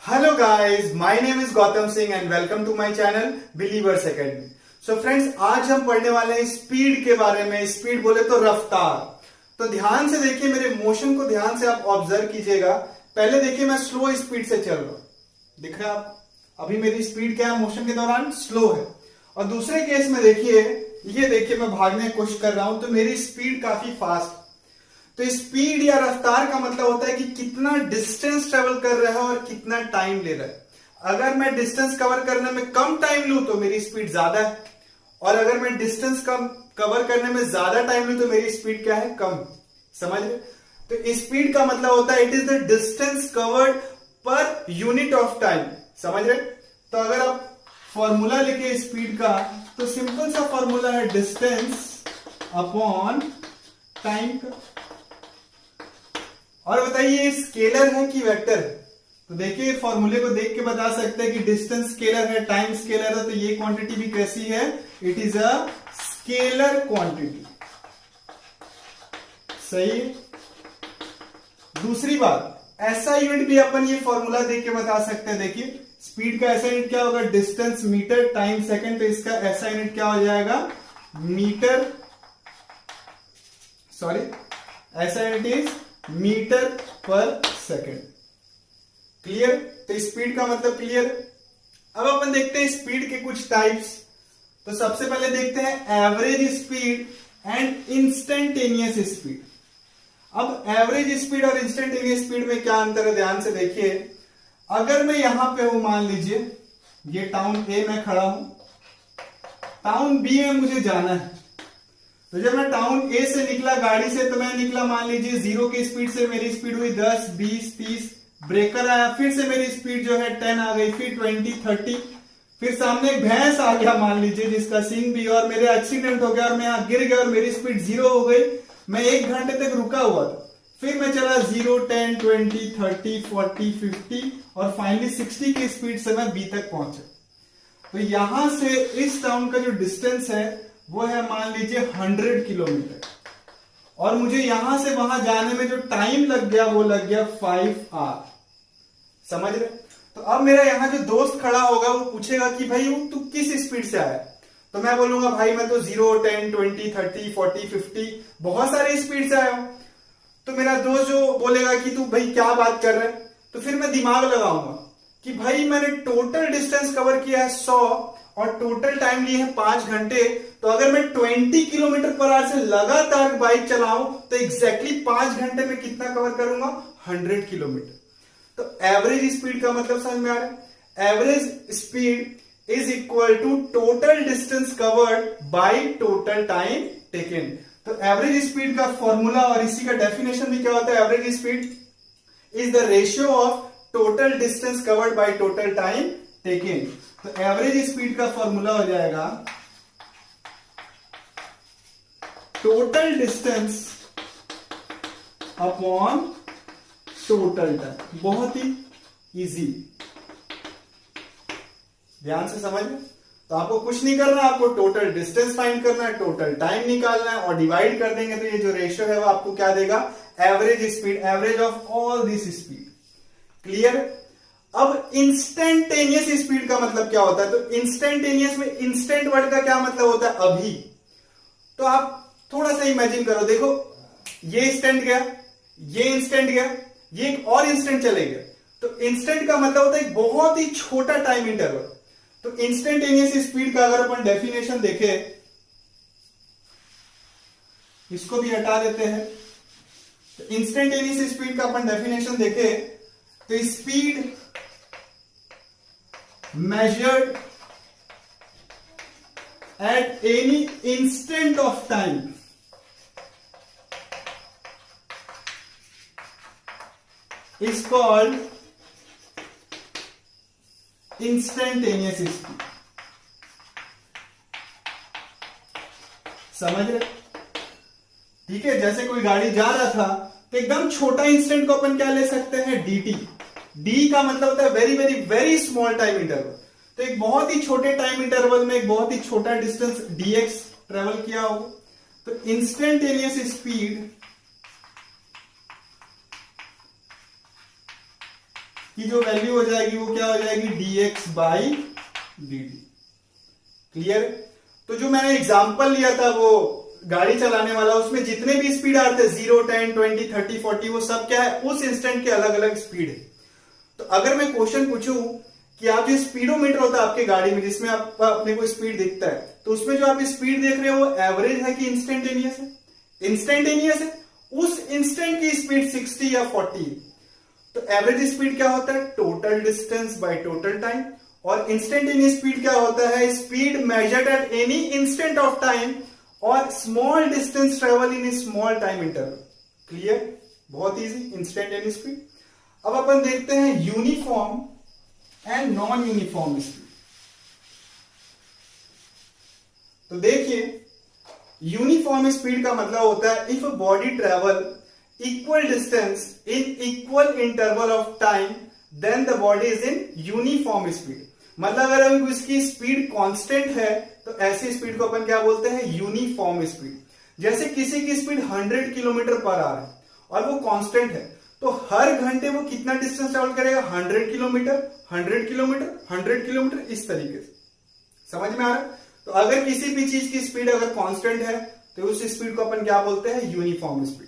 Hello guys, my name is Gautam Singh and welcome to my channel Believers Academy. So friends, आज हम पढ़ने वाले हैं speed के बारे में। स्पीड बोले तो रफ्तार। तो ध्यान से देखिए, मेरे मोशन को ध्यान से आप ऑब्जर्व कीजिएगा। पहले देखिए मैं स्लो स्पीड से चल रहा हूं, दिख रहा है आपको? अभी मेरी स्पीड क्या है? मोशन के दौरान स्लो है। और दूसरे केस में देखिए, ये देखिए मैं भागने की कोशिश कर रहा हूं तो मेरी स्पीड काफी फास्ट। तो स्पीड या रफ्तार का मतलब होता है कि कितना डिस्टेंस ट्रेवल कर रहा है और कितना टाइम ले रहा है। अगर मैं डिस्टेंस कवर करने में कम टाइम लूं तो मेरी स्पीड ज्यादा है, और अगर मैं डिस्टेंस कम कवर करने में ज्यादा टाइम लूं तो मेरी स्पीड क्या है? कम। समझ रहे? तो स्पीड का मतलब होता है it is the distance covered per unit of time. समझ रहे? तो अगर आप फॉर्मूला लिखे स्पीड का तो सिंपल सा फॉर्मूला है डिस्टेंस अपॉन टाइम का। और बताइए स्केलर है कि वेक्टर है? तो देखिए फॉर्मूले को देख के बता सकते हैं कि डिस्टेंस स्केलर है, टाइम स्केलर है, तो ये क्वांटिटी भी कैसी है? It is a scalar quantity. सही। दूसरी बात, ऐसा यूनिट भी अपन ये फॉर्मूला देख के बता सकते हैं। देखिए स्पीड का ऐसा यूनिट क्या होगा? Distance metre, time second. तो इसका ऐसा यूनिट क्या हो जाएगा? मीटर, सॉरी ऐसा unit is metre per second. Clear? तो स्पीड का मतलब क्लियर। अब अपन देखते हैं स्पीड के कुछ टाइप्स। तो सबसे पहले देखते हैं average speed and instantaneous speed. अब एवरेज स्पीड और इंस्टेंटेनियस स्पीड में क्या अंतर है? ध्यान से देखिए। अगर मैं यहां पे हूं, मान लीजिए ये टाउन ए में खड़ा हूं, टाउन बी में मुझे जाना है। तो जब मैं टाउन ए से निकला गाड़ी से, तो मैं निकला मान लीजिए 0 की स्पीड से, मेरी स्पीड हुई 10, 20, 30, ब्रेकर आया, फिर से मेरी स्पीड जो है 10 आ गई, फिर 20, 30, फिर सामने एक भैंस आ गया मान लीजिए जिसका सींग भी, और मेरे एक्सीडेंट हो गया और मैं यहां गिर गया और मेरी स्पीड 0 हो गई। मैं 1 घंटे तक रुका हुआ था, फिर मैं चला 0, 10, 20, 30, 40, 50 और फाइनली 60 की स्पीड से मैं बी तक पहुंचा। तो यहां से इस टाउन का जो डिस्टेंस है वो है मान लीजिए 100 किलोमीटर, और मुझे यहां से वहां जाने में जो टाइम लग गया वो लग गया 5 आवर। समझ रहे? तो अब मेरा यहां जो दोस्त खड़ा होगा वो पूछेगा कि भाई तू किस स्पीड से आया? तो मैं बोलूंगा भाई मैं तो 0, 10, 20, 30, 40, 50 बहुत सारी स्पीड से आया हूं। तो मेरा दोस्त जो बोलेगा कि तू भाई क्या बात कर रहा है, तो फिर मैं दिमाग लगाऊंगा कि भाई मैंने टोटल डिस्टेंस कवर किया है 100 और टोटल टाइम लिए है 5 घंटे। तो अगर मैं 20 किलोमीटर पर आवर से लगातार बाइक चलाऊं तो एग्जैक्टली 5 घंटे में कितना कवर करूंगा? 100 किलोमीटर। तो एवरेज स्पीड का मतलब समझ में आ रहा है? Average speed is equal to total distance covered by total time taken. तो एवरेज स्पीड का फॉर्मूला और इसी का डेफिनेशन भी क्या होता है? Average speed is the ratio of total distance covered by total time taken. तो एवरेज स्पीड का फॉर्मूला हो जाएगा total distance upon total time. बहुत ही इजी, ध्यान से समझ में। तो आपको कुछ नहीं करना, आपको टोटल डिस्टेंस फाइंड करना है, टोटल टाइम निकालना है और डिवाइड कर देंगे तो ये जो रेशियो है वो आपको क्या देगा? Average speed, average of all this speed. Clear? अब इंस्टेंटेनियस स्पीड का मतलब क्या होता है? तो इंस्टेंटेनियस में इंस्टेंट वर्ड का क्या मतलब होता है? अभी। तो आप थोड़ा सा इमेजिन करो, देखो ये इंस्टेंट गया, ये इंस्टेंट गया, ये एक और इंस्टेंट चले गया। तो इंस्टेंट का मतलब होता है बहुत ही छोटा टाइम इंटरवल। तो इंस्टेंटेनियस स्पीड का अगर अपन डेफिनेशन देखें, इसको भी हटा देते हैं। तो इंस्टेंटेनियस स्पीड का अपन डेफिनेशन देखें तो speed measured at any instant of time is called instantaneous speed. समझ रहे? ठीक है, जैसे कोई गाड़ी जा रहा था तो एकदम छोटा इंस्टेंट को अपन क्या ले सकते हैं? dt। डी का मतलब होता है very very very small time interval. तो एक बहुत ही छोटे टाइम इंटरवल में एक बहुत ही छोटा डिस्टेंस dx ट्रेवल किया होगा। तो इंस्टेंटेनियस स्पीड की जो वैल्यू हो जाएगी वो क्या हो जाएगी, dx बाई dt। क्लियर। तो जो मैंने एग्जांपल लिया था वो गाड़ी चलाने वाला, उसमें जितने भी स्पीड आ रहे थे 0, 10, 20, 30, 40, वो सब क्या है, उस इंस्टेंट के अलग अलग स्पीड है। तो अगर मैं क्वेश्चन पूछूं कि आप जो स्पीडोमीटर होता है आपके गाड़ी में, जिसमें आपका अपने को स्पीड दिखता है, तो उसमें जो आप स्पीड देख रहे हो वो एवरेज है कि इंस्टेंटेनियस है? इंस्टेंटेनियस है। उस इंस्टेंट की स्पीड 60 या 40 है। तो एवरेज स्पीड क्या होता है, total distance by total time. और इंस्टेंटेनियस स्पीड क्या होता है, speed measured at any instant of time और small distance travel in small time interval. Clear, बहुत इजी, इंस्टेंटेनियस स्पीड। अब अपन देखते हैं uniform and non uniform speed. तो देखिए, यूनिफॉर्म स्पीड का मतलब होता है if body travel equal distance in equal interval of time then the body is in uniform speed. मतलब अगर उसकी स्पीड कांस्टेंट है तो ऐसी स्पीड को अपन क्या बोलते हैं, यूनिफॉर्म स्पीड। जैसे किसी की स्पीड 100 किलोमीटर पर आवर है और वो कांस्टेंट है, तो हर घंटे वो कितना डिस्टेंस ट्रेवल करेगा, 100 किलोमीटर, 100 किलोमीटर, 100 किलोमीटर, इस तरीके से। समझ में आ रहा है? तो अगर किसी भी चीज की स्पीड अगर कांस्टेंट है तो उस स्पीड को अपन क्या बोलते हैं, यूनिफॉर्म स्पीड।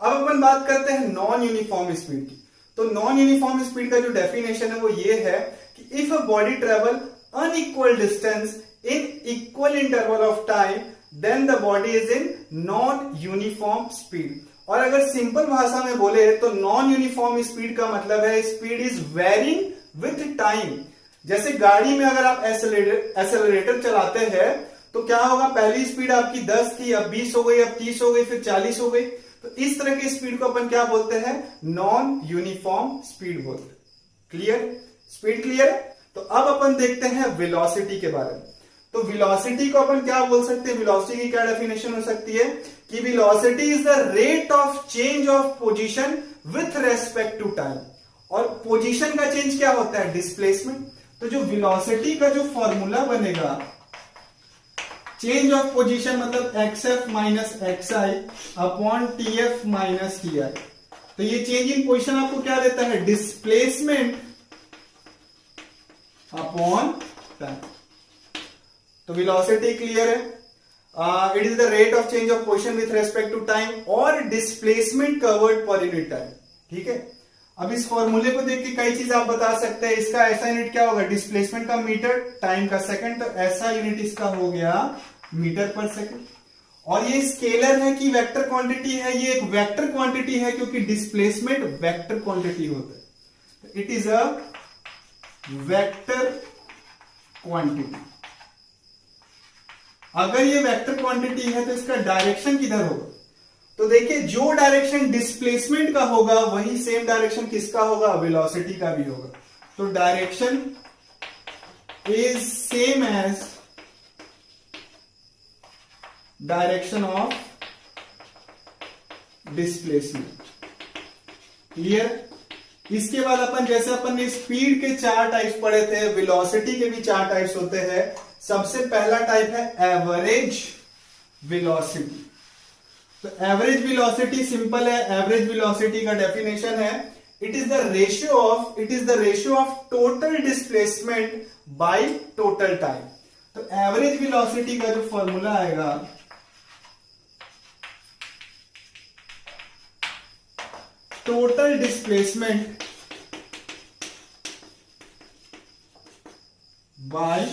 अब अपन बात करते हैं नॉन यूनिफॉर्म स्पीड की। तो नॉन यूनिफॉर्म स्पीड का जो डेफिनेशन है वो ये है कि if a body travel unequal distance in equal interval of time then the body is in non uniform speed. और अगर सिंपल भाषा में बोले तो नॉन यूनिफॉर्म स्पीड का मतलब है speed is varying with time. जैसे गाड़ी में अगर आप एक्सेलरेटर चलाते हैं तो क्या होगा, पहली स्पीड आपकी 10 थी, अब 20 हो गई, अब 30 हो गई, फिर 40 हो गई। तो इस तरह की स्पीड को अपन क्या बोलते हैं, नॉन यूनिफॉर्म स्पीड बोलते हैं। क्लियर, स्पीड क्लियर है। तो अब अपन देखते हैं वेलोसिटी के बारे में। तो वेलोसिटी को अपन क्या बोल सकते हैं, वेलोसिटी की क्या डेफिनेशन हो सकती है कि velocity is the rate of change of position with respect to time. और पोजीशन का चेंज क्या होता है, डिस्प्लेसमेंट। तो जो वेलोसिटी का जो फॉर्मूला बनेगा, चेंज ऑफ पोजीशन मतलब xf minus xi upon tf minus ti। तो ये चेंज इन पोजीशन आपको क्या देता है, डिस्प्लेसमेंट अपॉन टाइम। तो वेलोसिटी क्लियर है, it is the rate of change of position with respect to time और displacement covered per unit time. ठीक है। अब इस फॉर्मूले को देख के कई चीज आप बता सकते हैं। इसका ऐसा यूनिट क्या होगा, डिस्प्लेसमेंट का मीटर, टाइम का सेकंड। तो ऐसा यूनिट इसका हो गया मीटर पर सेकंड। और ये स्केलर है कि वेक्टर क्वांटिटी है, ये एक वेक्टर क्वांटिटी है क्योंकि डिस्प्लेसमेंट वेक्टर क्वांटिटी होता है। It is a vector quantity. अगर ये वेक्टर क्वांटिटी है तो इसका डायरेक्शन किधर होगा, तो देखिए जो डायरेक्शन डिस्प्लेसमेंट का होगा वही सेम डायरेक्शन किसका होगा, वेलोसिटी का भी होगा। तो direction is same as direction of displacement. Clear. इसके बाद अपन जैसे अपन ने स्पीड के 4 टाइप्स पढ़े थे, वेलोसिटी के भी 4 टाइप्स होते हैं। सबसे पहला टाइप है एवरेज वेलोसिटी। तो एवरेज वेलोसिटी सिंपल है। एवरेज वेलोसिटी का डेफिनेशन है it is the ratio of total displacement bye total time. तो एवरेज वेलोसिटी का जो फॉर्मूला आएगा, total displacement bye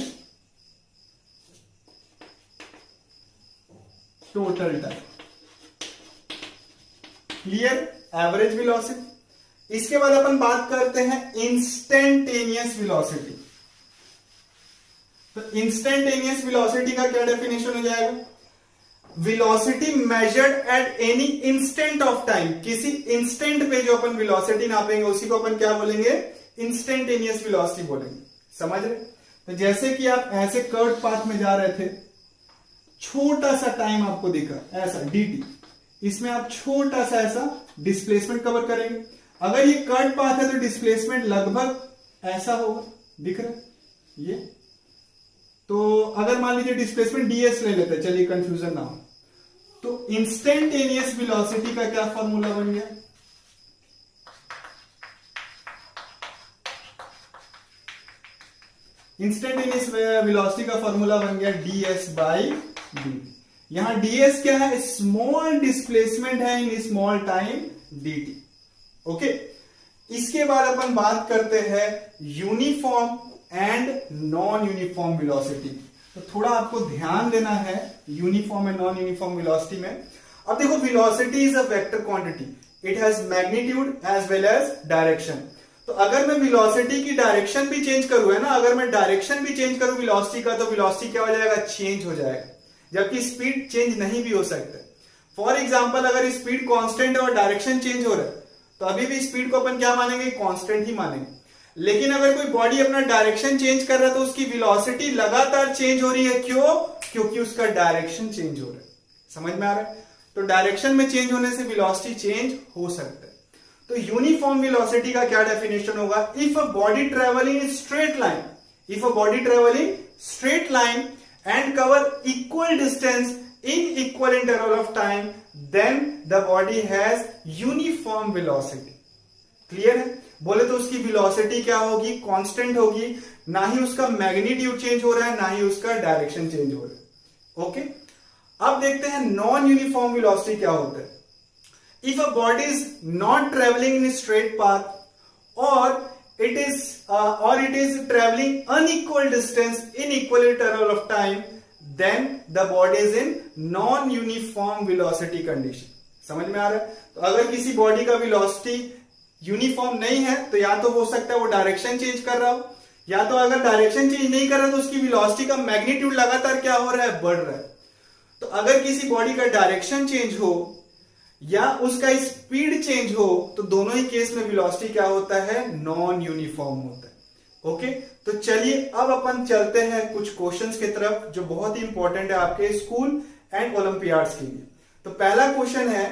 total time. Clear, average velocity. इसके बाद अपन बात करते हैं इंस्टेंटेनियस वेलोसिटी। तो इंस्टेंटेनियस वेलोसिटी का क्या डेफिनेशन हो जाएगा, velocity measured at any instant of time. किसी इंस्टेंट पे जो अपन वेलोसिटी नापेंगे उसी को अपन क्या बोलेंगे, इंस्टेंटेनियस वेलोसिटी बोलेंगे। समझ रहे। तो जैसे कि आप ऐसे कर्व पाथ में जा रहे थे, छोटा सा टाइम आपको दिखा ऐसा dt, इसमें आप छोटा सा ऐसा डिस्प्लेसमेंट कवर करेंगे। अगर ये कर्व पाथ है तो डिस्प्लेसमेंट लगभग ऐसा होगा, दिख रहा है ये। तो अगर मान लीजिए डिस्प्लेसमेंट ds ले लेते हैं, चलिए कंफ्यूजन ना हो, तो इंस्टेंटेनियस वेलोसिटी का क्या फॉर्मूला बन गया, इंस्टेंटेनियस वेलोसिटी का फॉर्मूला बन गया ds बाई dt। यहां ds क्या है, स्मॉल डिस्प्लेसमेंट है in small time dt। Okay, इसके बाद अपन बात करते हैं uniform and non uniform velocity. तो थोड़ा आपको ध्यान देना है uniform and non uniform velocity में। अब देखो, velocity is a vector quantity, it has magnitude as well as direction. तो अगर मैं वेलोसिटी की डायरेक्शन भी चेंज करूं, है ना, अगर मैं डायरेक्शन भी चेंज करूं वेलोसिटी का, तो वेलोसिटी क्या हो जाएगा, चेंज हो जाएगा, जबकि स्पीड चेंज नहीं भी हो सकता। फॉर एग्जांपल, अगर स्पीड कांस्टेंट है और डायरेक्शन चेंज हो रहा है, तो अभी भी स्पीड को अपन क्या मानेंगे, कांस्टेंट ही मानेंगे। लेकिन अगर कोई बॉडी अपना डायरेक्शन चेंज कर रहा है, तो उसकी वेलोसिटी लगातार चेंज हो रही है। क्यों? क्योंकि उसका डायरेक्शन चेंज हो रहा है। समझ में आ रहा है? तो डायरेक्शन में चेंज होने से वेलोसिटी चेंज हो सकता है। तो यूनिफॉर्म वेलोसिटी का क्या डेफिनेशन होगा, if a body travelling in straight line, if a body travelling straight line and cover equal distance in equal interval of time, then the body has uniform velocity। Clear है? बोले तो उसकी velocity क्या होगी, constant होगी, ना ही उसका magnitude change हो रहा है, ना ही उसका डायरेक्शन चेंज हो रहा है। ओके, अब देखते हैं नॉन यूनिफॉर्म वेलोसिटी क्या होता है। If a body is not travelling in straight path और it is travelling unequal distance in equal interval of time, then the body is in non-uniform velocity condition। समझ में आ रहा है? तो अगर किसी बॉडी का वेलोसिटी यूनिफॉर्म नहीं है, तो या तो हो सकता है वो डायरेक्शन चेंज कर रहा हो, या तो अगर डायरेक्शन चेंज नहीं कर रहा तो उसकी वेलोसिटी का मैग्नीट्यूड लगातार क्या हो रहा है, बढ़ रहा है। तो अगर किसी बॉडी का डायरेक्शन चेंज हो या उसका स्पीड चेंज हो, तो दोनों ही केस में वेलोसिटी क्या होता है, नॉन यूनिफॉर्म होता है। ओके, तो चलिए अब अपन चलते हैं कुछ क्वेश्चंस की तरफ, जो बहुत ही इंपॉर्टेंट है आपके स्कूल एंड ओलंपियाड्स के लिए। तो पहला क्वेश्चन है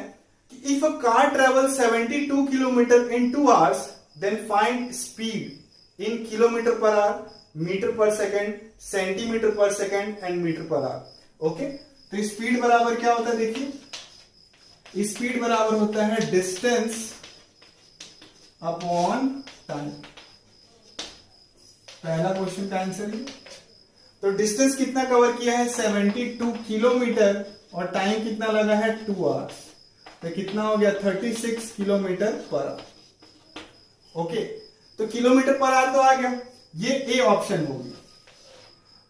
कि if a car travel 72 kilometre in 2 hours, then find speed in kilometre per hour, metre per second, centimetre per second and metre per hour. Okay, तो स्पीड बराबर क्या होता है, देखिए स्पीड बराबर होता है डिस्टेंस अपॉन टाइम। पहला क्वेश्चन का आंसर है। तो डिस्टेंस कितना कवर किया है, 72 किलोमीटर, और टाइम कितना लगा है, 2 आवर्स। तो कितना हो गया, 36 किलोमीटर पर आवर। ओके, तो किलोमीटर पर आवर तो आ गया, ये ए ऑप्शन होगी।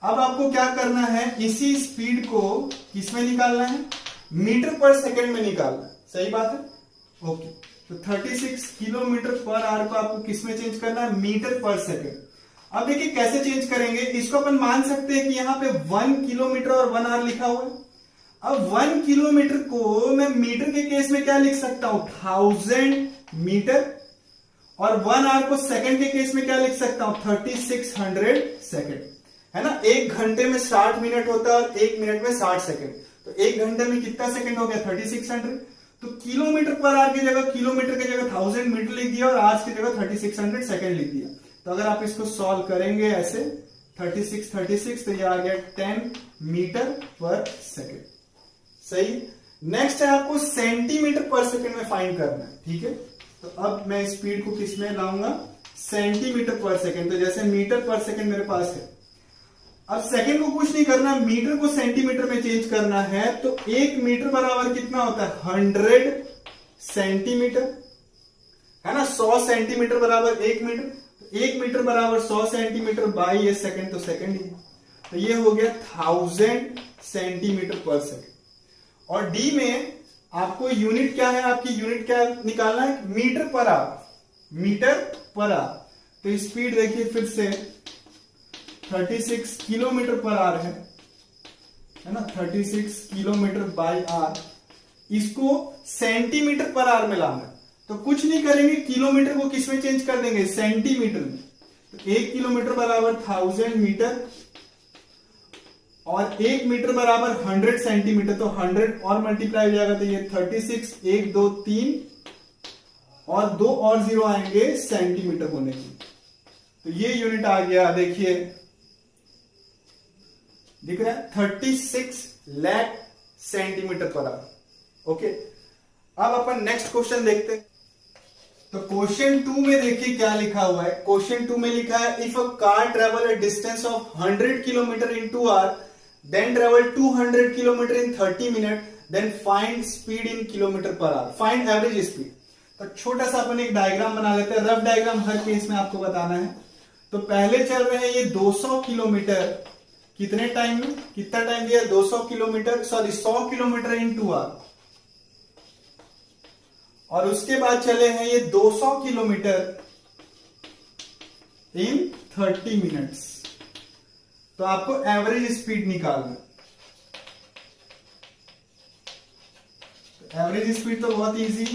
अब आपको क्या करना है, इसी स्पीड को किसमें निकालना है, मीटर पर सेकंड में निकालना है। सही बात है? ओके, तो 36 किलोमीटर पर आवर को आपको किसमें चेंज करना है, मीटर पर सेकंड। अब देखिए कैसे चेंज करेंगे, इसको अपन मान सकते हैं कि यहां पे 1 किलोमीटर और 1 आवर लिखा हुआ है। अब 1 किलोमीटर को मैं मीटर के केस में क्या लिख सकता हूं, 1000 मीटर, और 1 आवर को सेकंड के केस में क्या लिख सकता हूं, 3600 सेकंड, है ना। 1 घंटे में 60 मिनट होता है और 1 मिनट में 60 सेकंड, तो 1 घंटे में कितना सेकंड हो गया, 3600। तो किलोमीटर पर आवर की जगह, किलोमीटर की जगह 1000 मीटर लिख दिया और आवर्स की जगह 3600 सेकंड लिख दिया। तो अगर आप इसको सॉल्व करेंगे ऐसे 36, तो ये आ गया 10 मीटर पर सेकेंड। सही। नेक्स्ट है आपको सेंटीमीटर पर सेकेंड में फाइंड करना है, ठीक है। तो अब मैं स्पीड को किस में लाऊंगा, सेंटीमीटर पर सेकेंड। तो जैसे मीटर पर सेकेंड मेरे पास है, अब सेकेंड को कुछ नहीं करना, मीटर को सेंटीमीटर में चेंज करना है। तो 1 मीटर बराबर कितना होता है, 100 सेंटीमीटर, है ना। 100 सेंटीमीटर बराबर 1 मीटर, 1 मीटर बराबर 100 सेंटीमीटर बाई ये सेकंड, तो सेकंड ही। तो ये हो गया 1000 सेंटीमीटर पर सेकंड। और डी में आपको यूनिट क्या है, आपकी यूनिट क्या निकालना है, metre per hour, metre per hour. तो स्पीड देखिए फिर से 36 किलोमीटर पर आवर है ना, 36 किलोमीटर बाई आवर। इसको सेंटीमीटर पर आवर में लाना है, तो कुछ नहीं करेंगे, किलोमीटर को किस में चेंज कर देंगे, सेंटीमीटर में। तो 1 किलोमीटर बराबर 1000 मीटर और 1 मीटर बराबर 100 सेंटीमीटर। तो 100 और मल्टीप्लाई हो जाएगा, तो ये 36, 1 2 3 और 2 और 0 आएंगे सेंटीमीटर होने की। तो ये यूनिट आ गया, देखिए दिख रहा है 36 लाख सेंटीमीटर पर आवर। ओके, अब अपन नेक्स्ट क्वेश्चन देखते हैं। तो क्वेश्चन 2 में देखिए क्या लिखा हुआ है। क्वेश्चन 2 में लिखा है if a car travel a distance of 100 kilometre in 2 hour then travel 200 kilometre in 30 minute then find speed in kilometre per hour, find average speed. तो छोटा सा अपन एक डायग्राम बना लेते हैं, रफ डायग्राम हर केस में आपको बताना है। तो पहले चल रहे हैं ये 200 किलोमीटर, कितने टाइम में, कितना टाइम दिया, 200 kilometre, sorry 100 kilometre in 2 hour. और उसके बाद चले हैं ये 200 किलोमीटर इन 30 मिनट्स। तो आपको एवरेज स्पीड निकालना। एवरेज स्पीड तो बहुत easy,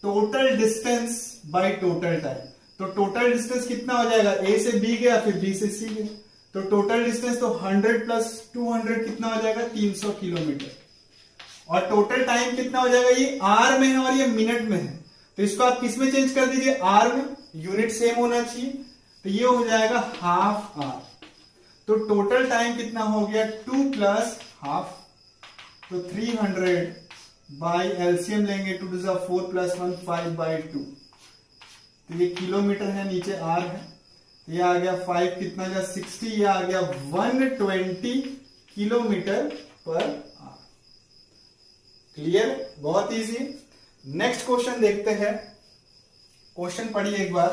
total distance by total time. तो टोटल डिस्टेंस कितना हो जाएगा, ए से बी गया फिर बी से सी गया, तो टोटल डिस्टेंस तो 100 प्लस 200 कितना हो जाएगा, 300 किलोमीटर। और टोटल टाइम कितना हो जाएगा, ये आर में है और ये मिनट में है, तो इसको आप किस में चेंज कर दीजिए, आर में, यूनिट सेम होना चाहिए। तो ये हो जाएगा हाफ आर। तो टोटल टाइम कितना हो गया, 2 प्लस हाफ, तो 300 बाई एलसीएम लेंगे, 2 टू 4 प्लस 1 5/2। तो ये किलोमीटर है, नीचे आर है, तो ये आ गया 5 कितना जा 60, ये आ गया 120 किलोमीटर पर आवर। क्लियर, बहुत इजी। नेक्स्ट क्वेश्चन देखते हैं। क्वेश्चन पढ़िए एक बार।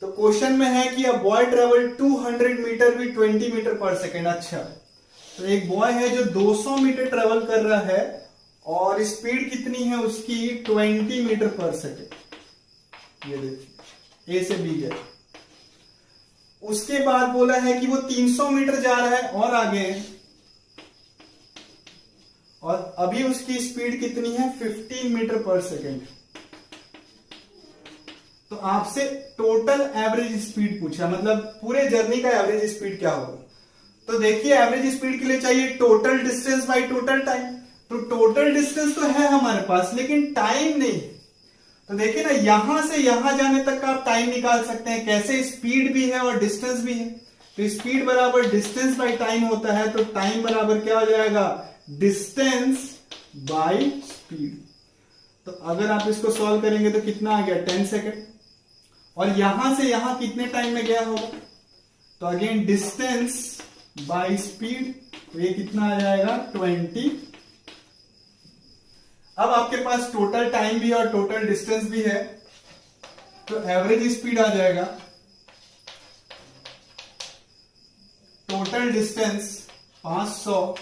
तो क्वेश्चन में है कि a boy travel 200 metre with 20 metre per second. अच्छा, तो एक बॉय है जो 200 मीटर ट्रेवल कर रहा है और स्पीड कितनी है उसकी, 20 मीटर पर सेकेंड। ये देखिए ए से बी गया। उसके बाद बोला है कि वो 300 मीटर जा रहा है और आगे, और अभी उसकी स्पीड कितनी है, 15 मीटर पर सेकेंड। तो आपसे टोटल एवरेज स्पीड पूछा, मतलब पूरे जर्नी का एवरेज स्पीड क्या होगा। तो देखिए एवरेज स्पीड के लिए चाहिए total distance by total time. तो टोटल डिस्टेंस तो है हमारे पास लेकिन टाइम नहीं। तो देखिए ना, यहां से यहां जाने तक का आप टाइम निकाल सकते हैं कैसे, स्पीड भी है और डिस्टेंस भी है। तो स्पीड बराबर डिस्टेंस बाय टाइम होता है, तो टाइम बराबर क्या हो जाएगा, डिस्टेंस बाय स्पीड। तो अगर आप इसको सॉल्व करेंगे तो कितना आ गया, 10 सेकेंड। और यहां से यहां कितने टाइम में गया होगा, तो अगेन डिस्टेंस बाय स्पीड, तो ये कितना आ जाएगा, 20। अब आपके पास टोटल टाइम भी और टोटल डिस्टेंस भी है, तो एवरेज स्पीड आ जाएगा, टोटल डिस्टेंस 500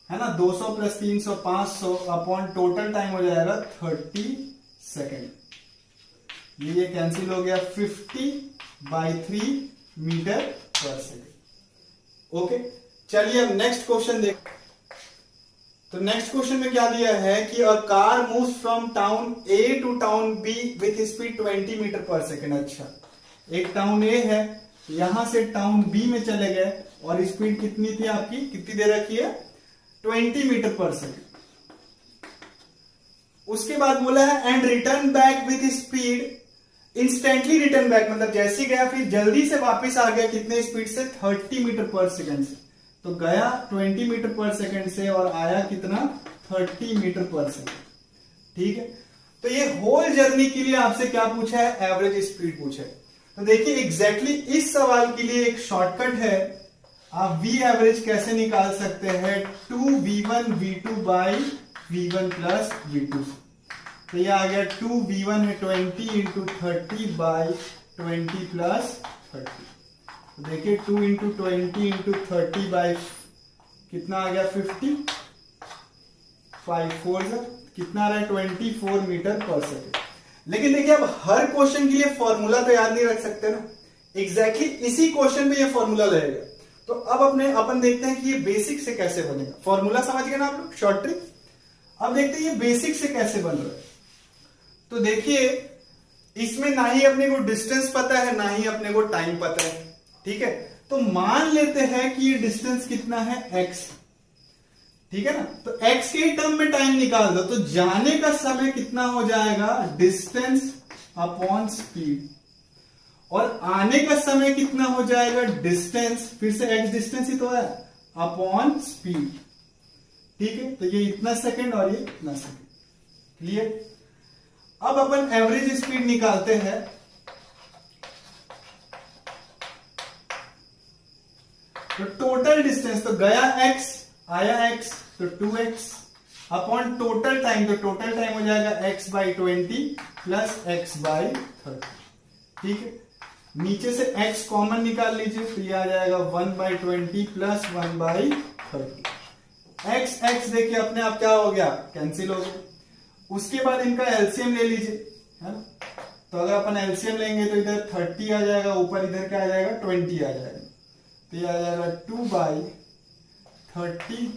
है ना, 200 प्लस 300 500 अपॉन टोटल टाइम हो जाएगा 30 सेकेंड। ये कैंसिल हो गया, 50/3 मीटर पर सेकेंड। ओके, चलिए अब नेक्स्ट क्वेश्चन देख। तो नेक्स्ट क्वेश्चन में क्या दिया है कि a car moves from town A to town B with speed 20 metre per second. अच्छा, एक टाउन ए है, यहां से टाउन बी में चले गए और स्पीड कितनी थी आपकी, कितनी दे रखी है, 20 मीटर पर सेकेंड। उसके बाद बोला है and return back with speed instantly return back, मतलब जैसे ही गया फिर जल्दी से वापस आ गया, कितने स्पीड से, 30 मीटर पर सेकेंड से। तो गया 20 मीटर पर सेकेंड से और आया कितना, 30 मीटर पर सेकेंड। ठीक है, तो ये होल जर्नी के लिए आपसे क्या पूछा है, एवरेज स्पीड पूछा है। तो देखिए एग्जैक्टली इस सवाल के लिए एक शॉर्टकट है, आप V एवरेज कैसे निकाल सकते हैं, 2V1 V2 by V1 plus V2। तो ये आ गया 2V1 है 20 इंटू 30 बाई 20 प्लस 30। देखिए 2 इंटू 20 इंटू 30 बाई कितना आ गया, 50, 5 4 कितना आ रहा है, 24 मीटर पर सेकेंड। लेकिन देखिए अब हर क्वेश्चन के लिए फॉर्मूला तो याद नहीं रख सकते ना, एग्जैक्टली इसी क्वेश्चन में ये फॉर्मूला लगेगा। तो अब अपन देखते हैं कि ये बेसिक से कैसे बनेगा। फॉर्मूला समझ गए ना आप लोग, शॉर्ट ट्रिक। अब देखते हैं ये बेसिक से कैसे बन रहा है। तो देखिए इसमें ना ही अपने को डिस्टेंस पता है ना ही अपने को टाइम पता है, ठीक है। तो मान लेते हैं कि ये डिस्टेंस कितना है, x, ठीक है ना। तो x के टर्म में टाइम निकाल दो, तो जाने का समय कितना हो जाएगा, डिस्टेंस अपॉन स्पीड, और आने का समय कितना हो जाएगा, डिस्टेंस, फिर से x डिस्टेंस ही तो है, अपॉन स्पीड। ठीक है, तो ये इतना सेकंड और ये इतना सेकंड। क्लियर। अब अपन एवरेज स्पीड निकालते हैं। तो टोटल डिस्टेंस, तो गया x आया x, तो 2x अपॉन टोटल टाइम, तो टोटल टाइम हो जाएगा x by 20 plus x by 30। ठीक है, नीचे से x कॉमन निकाल लीजिए, तो ये आ जाएगा 1/20 प्लस 1/30। x देखिए अपने आप क्या हो गया, कैंसिल हो गया। उसके बाद इनका एलसीएम ले लीजिए, है ना। तो अगर अपन एलसीएम लेंगे तो इधर 30 आ जाएगा, ऊपर इधर क्या आ जाएगा 20 आ जाएगा, तो ये आ जाएगा 2/30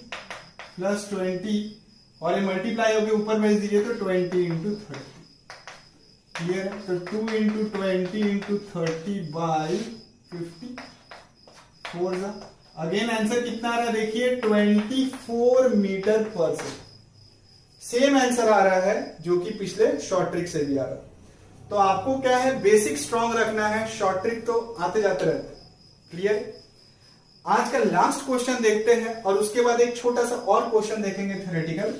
प्लस 20 और ये मल्टीप्लाई होकर ऊपर भेज दीजिए तो 20 इंटू 30। क्लियर है, तो 2 इंटू 20 इंटू 30/50 4 जा। अगेन आंसर कितना आ रहा है देखिए, 24 metre per second. Same answer आ रहा है जो कि पिछले शॉर्ट ट्रिक से भी आ रहा है। तो आपको क्या है, बेसिक स्ट्रॉन्ग रखना है, शॉर्ट ट्रिक तो आते जाते रहते हैं। क्लियर। आज का लास्ट क्वेश्चन देखते हैं और उसके बाद एक छोटा सा और क्वेश्चन देखेंगे थ्योरेटिकल।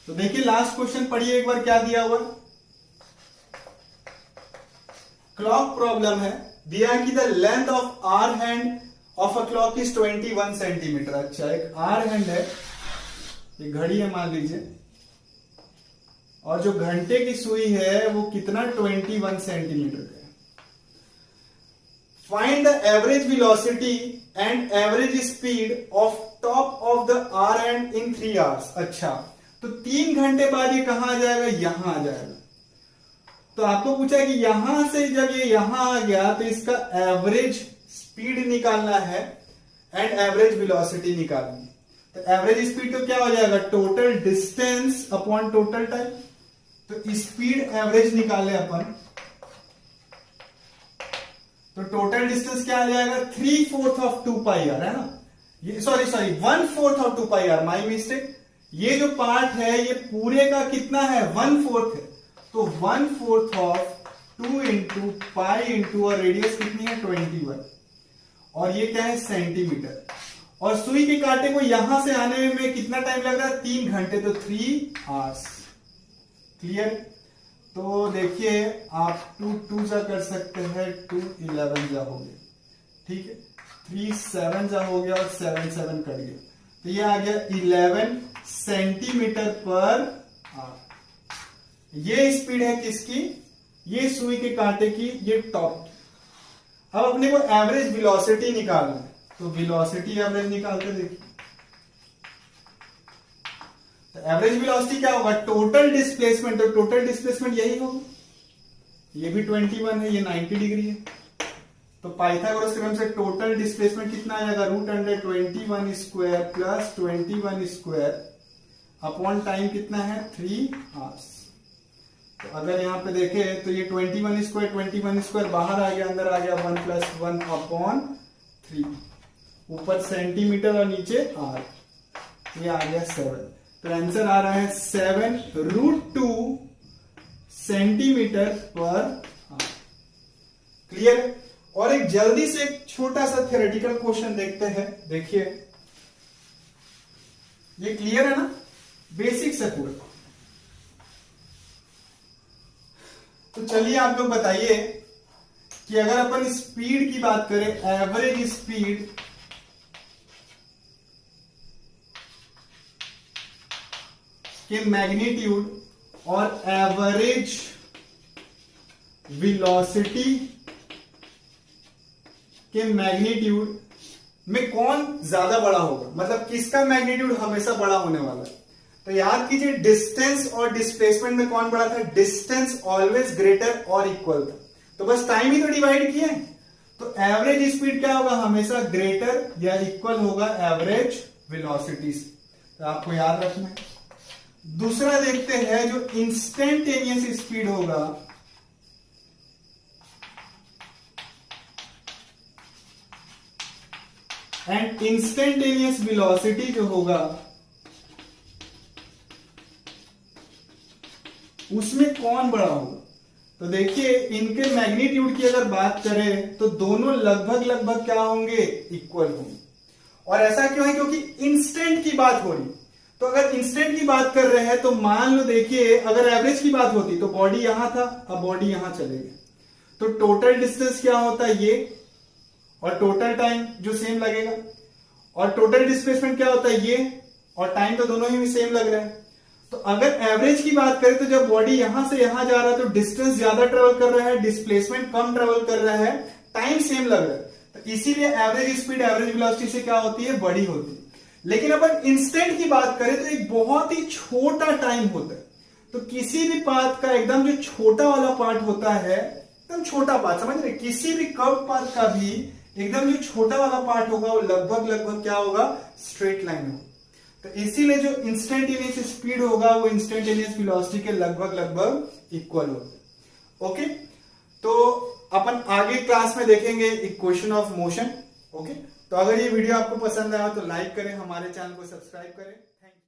तो देखिए लास्ट क्वेश्चन पढ़िए एक बार, क्या दिया हुआ। क्लॉक प्रॉब्लम है, दिया कि the length of hour hand of a clock is 21 centimetre. अच्छा, एक आर हैंड है, ये घड़ी है मान लीजिए, और जो घंटे की सुई है वो कितना 21 सेंटीमीटर का है। Find the average velocity and average speed of top of the hour hand in 3 hours. अच्छा, तो 3 घंटे बाद ये कहां आ जाएगा, यहां आ जाएगा। तो आपको पूछा है कि यहां से जब ये यहां आ गया तो इसका एवरेज स्पीड निकालना है एंड एवरेज वेलोसिटी निकालनी है। तो एवरेज स्पीड तो क्या हो जाएगा, total distance upon total time. तो स्पीड एवरेज निकाले अपन, तो टोटल डिस्टेंस क्या आ जाएगा, 3/4 ऑफ 2 पाई आर, है ना। ये sorry 1/4 of 2 pi hour, my mistake. ये जो पार्ट है ये पूरे का कितना है, 1/4 है। तो 1/4 ऑफ 2 इंटू पाई इंटू और रेडियस कितनी है 21, और ये क्या है सेंटीमीटर। और सुई के कांटे को यहां से आने में कितना टाइम लग रहा है, 3 घंटे, तो 3 आवर्स। क्लियर। तो देखिए आप 2 जा कर सकते हैं, 2 11 जा हो गया, ठीक है, 3 7 जा हो गया और 7 7 कट गया, तो ये आ गया 11 सेंटीमीटर पर आवर। ये स्पीड है किसकी, ये सुई के कांटे की, ये टॉप। अब अपने को एवरेज वेलोसिटी निकालना है, तो वेलोसिटी एवरेज निकालते देखिए। तो एवरेज वेलोसिटी क्या होगा, टोटल डिस्प्लेसमेंट, तो टोटल डिस्प्लेसमेंट यही होगा। ये भी 21 है, ये 90 डिग्री है। तो पाइथागोरस थ्योरम से टोटल डिस्प्लेसमेंट कितना आ जाएगा, √21² प्लस 21² अपॉन टाइम कितना है 3 आवर्स। तो अगर यहां पे देखें तो ये 21² बाहर आ गया, अंदर आ गया 1 + 1 अपॉन 3, ऊपर सेंटीमीटर और नीचे आर, ये आ गया 7। तो आंसर आ रहा है 7√2 सेंटीमीटर पर आवर। क्लियर। और एक जल्दी से एक छोटा सा थ्योरेटिकल क्वेश्चन देखते हैं। देखिए ये क्लियर है ना, बेसिक से पूरा। तो चलिए आप लोग बताइए कि अगर अपन स्पीड की बात करें, एवरेज स्पीड के मैग्नीट्यूड और एवरेज वेलोसिटी के मैग्नीट्यूड में कौन ज्यादा बड़ा होगा, मतलब किसका मैग्नीट्यूड हमेशा बड़ा होने वाला है। तो याद कीजिए डिस्टेंस और डिस्प्लेसमेंट में कौन बड़ा था, डिस्टेंस ऑलवेज ग्रेटर और इक्वल था। तो बस टाइम ही तो डिवाइड किया है। तो एवरेज स्पीड क्या होगा, हमेशा ग्रेटर या इक्वल होगा एवरेज वेलोसिटी से। तो आपको याद रखना है। दूसरा देखते हैं जो इंस्टेंटेनियस स्पीड होगा, एंड इंस्टेंटेनियस वेलोसिटी जो होगा उसमें कौन बड़ा होगा। तो देखिए इनके मैग्नीट्यूड की अगर बात करें तो दोनों लगभग लगभग क्या होंगे, इक्वल होंगे। और ऐसा क्यों है, क्योंकि इंस्टेंट की बात हो रही। तो अगर इंस्टेंट की बात कर रहे हैं तो मान लो देखिए अगर एवरेज की बात होती तो बॉडी यहां था, अब बॉडी यहां चले गए, तो टोटल डिस्टेंस क्या होता है ये, और टोटल टाइम जो सेम लगेगा, और टोटल डिस्प्लेसमेंट क्या होता है ये, और टाइम तो दोनों ही सेम लग रहा है। तो अगर एवरेज की बात करें तो जब बॉडी यहां से यहां जा रहा है तो डिस्टेंस ज्यादा ट्रेवल कर रहा है, डिस्प्लेसमेंट कम ट्रेवल कर रहा है, टाइम सेम लग रहा है, तो इसीलिए एवरेज स्पीड एवरेज वेलोसिटी से क्या होती है, बड़ी होती है। लेकिन अपन इंस्टेंट की बात करें तो एक बहुत ही छोटा टाइम होता है। तो किसी भी पाथ का एकदम जो छोटा वाला पार्ट होता है, एकदम छोटा पार्ट, समझ रहे, किसी भी कर्व पाथ का भी एकदम जो छोटा वाला पार्ट होगा वो लगभग लगभग क्या होगा, स्ट्रेट लाइन होगा। तो इसीलिए जो इंस्टेंटेनियस स्पीड होगा वो इंस्टेंटेनियस वेलोसिटी के लगभग लगभग इक्वल होता है। ओके, तो अपन आगे क्लास में देखेंगे इक्वेशन ऑफ मोशन। ओके, तो अगर ये वीडियो आपको पसंद आया तो लाइक करें, हमारे चैनल को सब्सक्राइब करें। Thank you.